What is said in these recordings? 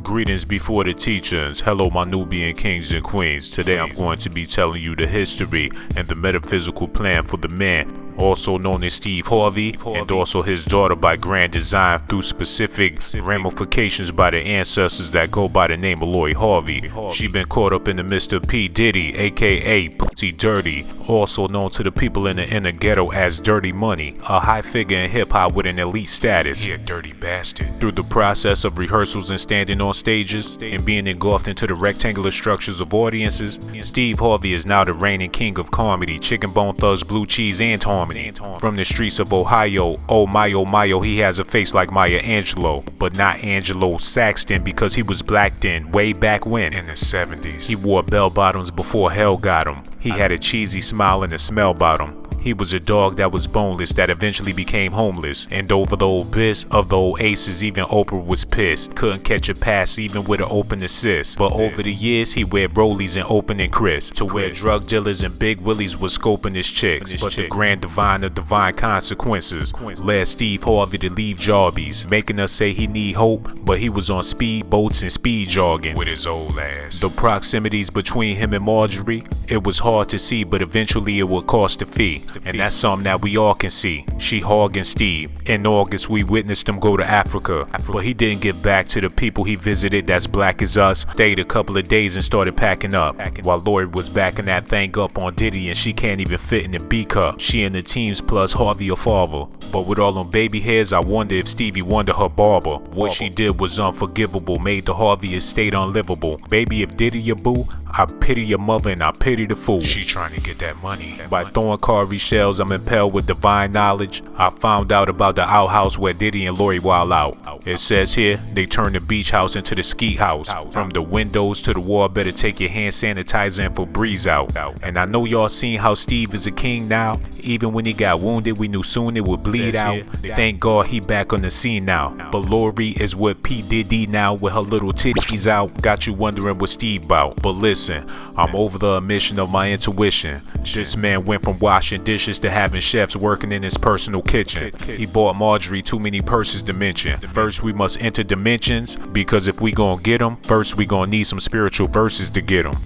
Greetings before the teachers. Hello, my Nubian kings and queens. Today I'm going to be telling you the history and the metaphysical plan for the man, also known as Steve Harvey, and also his daughter by grand design through specific ramifications by the ancestors that go by the name of Lori Harvey. She been caught up in the Mr. P. Diddy, aka Pussy Dirty, also known to the people in the inner ghetto as Dirty Money, a high figure in hip-hop with an elite status. He a dirty bastard. Through the process of rehearsals and standing on stages and being engulfed into the rectangular structures of audiences, Steve Harvey is now the reigning king of comedy, chicken bone thugs, blue cheese, and harmony. From the streets of Ohio, oh my, he has a face like Maya Angelou, but not Angelo Saxton because he was black then, way back when. In the 70s. He wore bell bottoms before hell got him. He had a cheesy smile and a smell about him. He was a dog that was boneless that eventually became homeless. And over the old biz of the old aces, even Oprah was pissed. Couldn't catch a pass even with an open assist. But over the years, he wear rollies and open and crisp. To where drug dealers and big willies was scoping his chicks. But the grand divine of divine consequences led Steve Harvey to leave Jarbies, making us say he need hope, but he was on speed boats and speed jogging with his old ass. The proximities between him and Marjorie, it was hard to see, but eventually it would cost a fee. And that's something that we all can see. She hogging Steve. In August, we witnessed him go to Africa, but he didn't get back to the people he visited that's black as us. Stayed a couple of days and started packing up. While Lori was backing that thing up on Diddy and she can't even fit in the B cup. She in the teams plus Harvey a father. But with all them baby hairs, I wonder if Stevie Wonder her barber. What she did was unforgivable, made the Harvey estate unlivable. Baby, if Diddy your boo, I pity your mother and I pity the fool. She trying to get that money. By throwing Cardi shells, I'm impelled with divine knowledge. I found out about the outhouse where Diddy and Lori wild out. It says here, they turned the beach house into the ski house. From the windows to the wall, better take your hand sanitizer and Febreze out. And I know y'all seen how Steve is a king now. Even when he got wounded, we knew soon it would bleed out. Thank God he back on the scene now. But Lori is with P. Diddy now with her little titties out. Got you wondering what Steve bout. But listen, I'm over the omission of my intuition. This man went from washing dishes to having chefs working in his personal kitchen. He bought Marjorie too many purses to mention. First we must enter dimensions, because if we gon' get them, first we gon' need some spiritual verses to get them.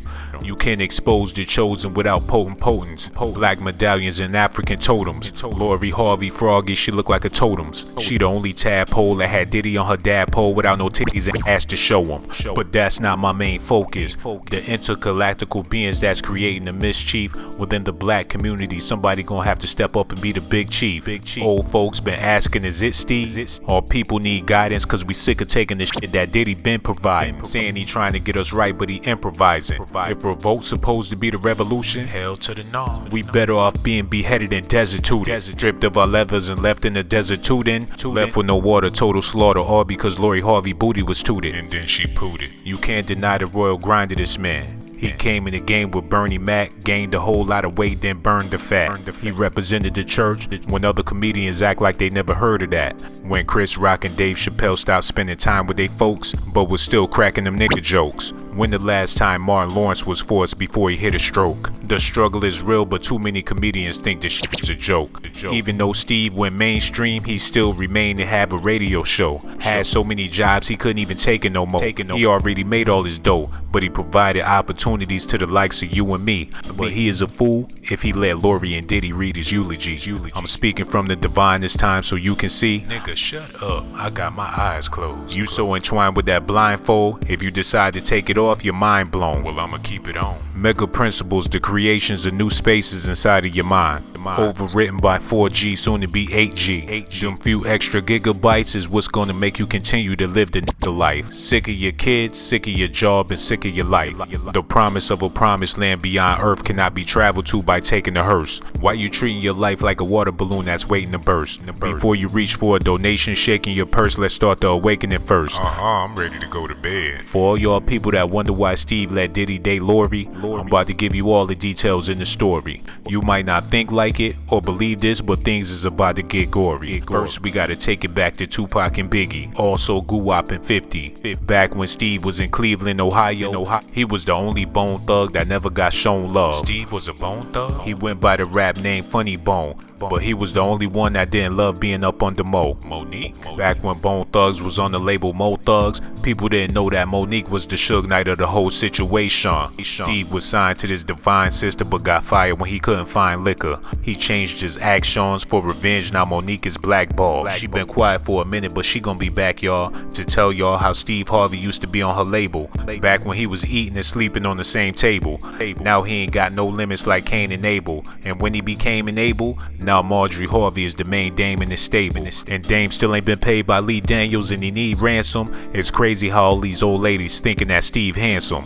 You can't expose the chosen without potents. Black medallions and African totems. Lori Harvey Froggy, she look like a totems. She the only tadpole that had Diddy on her dad pole without no titties and ass to show him. But that's not my main focus. The intergalactical beings that's creating the mischief within the black community. Somebody gonna have to step up and be the big chief. Old folks been asking, is it Steve? Or people need guidance cause we sick of taking the shit that Diddy been providing. Saying he trying to get us right but he improvising. If Revolt supposed to be the revolution, hell to the no. We better off being beheaded and deserted. Stripped of our leathers and left in the desert tootin'. Left with no water, total slaughter, all because Lori Harvey booty was tooted. And then she pooted. You can't deny the royal grind of this man. He came in the game with Bernie Mac, gained a whole lot of weight, then burned the fat. He represented the church when other comedians act like they never heard of that. When Chris Rock and Dave Chappelle stopped spending time with they folks, but was still cracking them nigga jokes. When the last time Martin Lawrence was forced before he hit a stroke? The struggle is real, but too many comedians think this shit is a joke. Even though Steve went mainstream, he still remained to have a radio show. Had so many jobs he couldn't even take it no more. He already made all his dough, but he provided opportunities to the likes of you and me. But he is a fool if he let Lori and Diddy read his eulogy. I'm speaking from the divine this time so you can see. Nigga, shut up. I got my eyes closed. You so entwined with that blindfold, if you decide to take it off, you're mind blown. Well, I'ma keep it on. Mega principles, the creations of new spaces inside of your mind. Overwritten by 4G, soon to be 8G. Them few extra gigabytes is what's gonna make you continue to live the nigga life. Sick of your kids, sick of your job, and sick of your life. The promise of a promised land beyond earth cannot be traveled to by taking a hearse. Why you treating your life like a water balloon that's waiting to burst? Before you reach for a donation, shaking your purse, let's start the awakening first. I'm ready to go to bed. For all y'all people that wonder why Steve let Diddy date Lori, I'm about to give you all the details in the story. You might not think like it or believe this, but things is about to get gory. First, we gotta take it back to Tupac and Biggie, also Guwap and 50. Back when Steve was in Cleveland, Ohio, he was the only bone thug that never got shown love. Steve was a bone thug? He went by the rap name Funny Bone. but he was the only one that didn't love being up under Monique. Back when Bone Thugs was on the label Mo Thugs, people didn't know that Monique was the Suge Knight of the whole situation. Steve was signed to this divine sister but got fired when he couldn't find liquor. He changed his actions for revenge. Now Monique is blackballed. She been quiet for a minute, but she gonna be back, y'all, to tell y'all how Steve Harvey used to be on her label back when he was eating and sleeping on the same table. Now he ain't got no limits like Cain and Abel, and when he became an Abel, now Marjorie Harvey is the main dame in the stable, and Dame still ain't been paid by Lee Daniels and he need ransom. It's crazy how all these old ladies thinking that Steve handsome.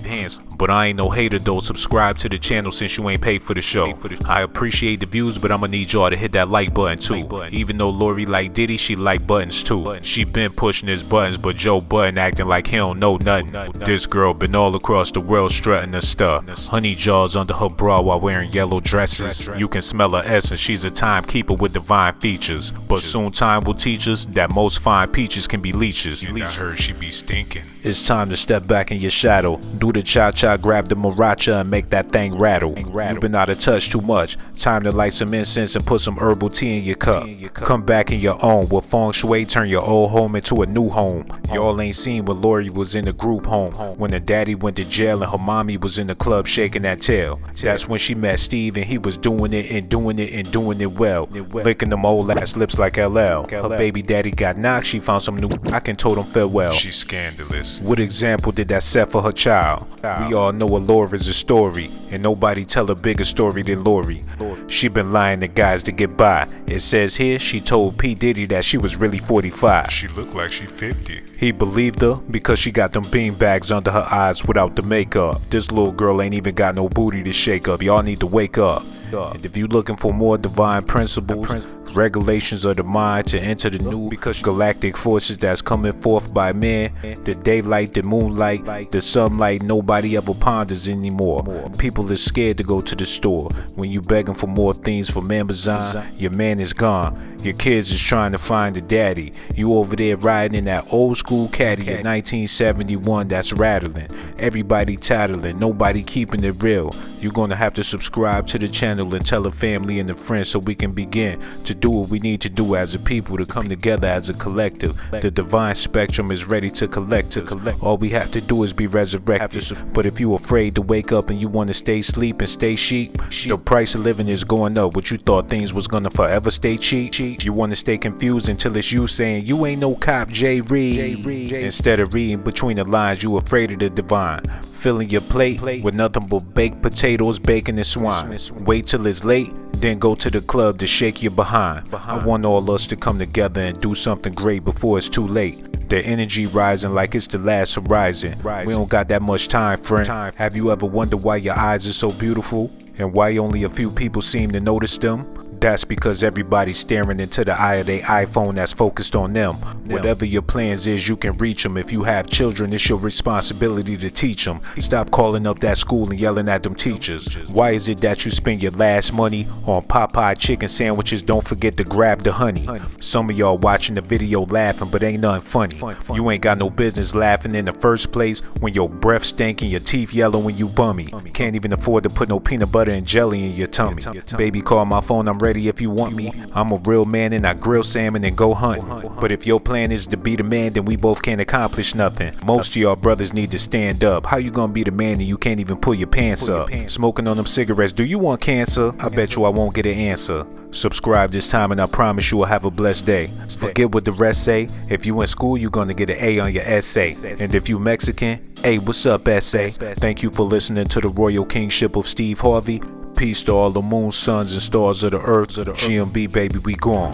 But I ain't no hater though. Subscribe to the channel since you ain't paid for the show. I appreciate the views, but I'ma need y'all to hit that like button too. Even though Lori like Diddy, she like buttons too. She been pushing his buttons, but Joe Budden acting like he don't know nothing. This girl been all across the world strutting her stuff. Honey jaws under her bra while wearing yellow dresses. You can smell her essence. She's a timekeeper with divine features. But soon time will teach us that most fine peaches can be leeches. And I heard she be stinking. It's time to step back in your shadow. Do the cha-cha, grab the maracha and make that thing rattle. You've been out of touch too much. Time to light some incense and put some herbal tea in your cup. Come back in your own. With feng shui, turn your old home into a new home. Y'all ain't seen when Lori was in the group home, when her daddy went to jail and her mommy was in the club shaking that tail. That's when she met Steve and he was doing it and doing it and doing it well, licking them old ass lips like LL. Her baby daddy got knocked, she found some new I can told him farewell. She's scandalous. What example did that set for her child? We all know a lore is a story, and nobody tell a bigger story than Lori. She been lying to guys to get by. It says here she told P. Diddy that she was really 45. She looked like she 50. He believed her because she got them bean bags under her eyes without the makeup. This little girl ain't even got no booty to shake up. Y'all need to wake up. And if you looking for more divine principles, regulations of the mind to enter the new galactic forces that's coming forth by man, the daylight, the moonlight, the sunlight, nobody ever ponders anymore. People is scared to go to the store. When you begging for more things from Amazon, your man is gone. Your kids is trying to find a daddy. You over there riding in that old school caddy in 1971 that's rattling. Everybody tattling, nobody keeping it real. You're gonna have to subscribe to the channel and tell a family and a friend so we can begin to do what we need to do as a people, to come together as a collective. The divine spectrum is ready to collect. All we have to do is be resurrected. But if you afraid to wake up and you want to stay asleep and stay sheep, the price of living is going up. What you thought things was gonna forever stay cheap? You want to stay confused until it's you saying you ain't no cop, J. Reed. Instead of reading between the lines, you afraid of the divine. Filling your plate with nothing but baked potatoes, bacon, and swine. Wait till it's late, then go to the club to shake your behind. I want all us to come together and do something great before it's too late. The energy rising like it's the last horizon. We don't got that much time, friend. Have you ever wondered why your eyes are so beautiful and why only a few people seem to notice them? That's because everybody's staring into the eye of their iPhone that's focused on them. Whatever your plans is, you can reach them. If you have children, it's your responsibility to teach them. Stop calling up that school and yelling at them teachers. Why is it that you spend your last money on Popeye chicken sandwiches? Don't forget to grab the honey. Some of y'all watching the video laughing, but ain't nothing funny. You ain't got no business laughing in the first place when your breath stink and your teeth yellow when you bummy. Can't even afford to put no peanut butter and jelly in your tummy. Baby, call my phone, I'm ready if you want me. I'm a real man and I grill salmon and go hunting. But if your plan is to be the man, then we both can't accomplish nothing. Most of y'all brothers need to stand up. How you gonna be the man and you can't even pull your pants up? Smoking on them cigarettes, do you want cancer? I bet you I won't get an answer. Subscribe this time and I promise you will have a blessed day. Forget what the rest say. If you in school, you're gonna get an A on your essay. And if you Mexican, hey, what's up, essay? Thank you for listening to the Royal Kingship of Steve Harvey. Peace to all the moon, suns, and stars of the earth. GMB, baby, we gone.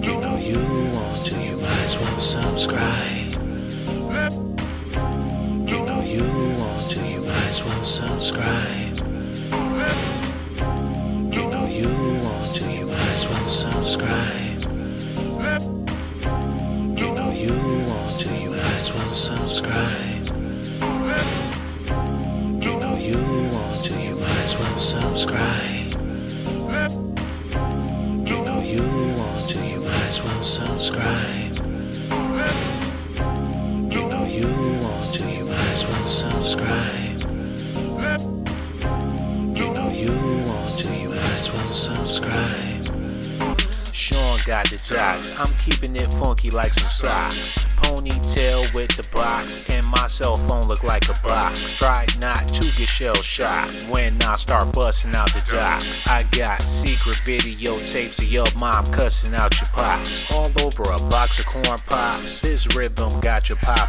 You know you want to, you might as well subscribe. You know you want to, you might as well subscribe. You know you want to, you might as well subscribe. You know you want to, you might as well subscribe. You know you want to, you might as well subscribe. You know you want to, you might as well subscribe. You know you want to, you might as well subscribe. You know you want to, you might as well subscribe. got the jocks. I'm keeping it funky like some socks. Ponytail with the box, and my cell phone look like a box. Try not to get shell shocked when I start busting out the jocks. I got secret videotapes of your mom cussing out your pops, all over a box of corn pops. This rhythm got your pop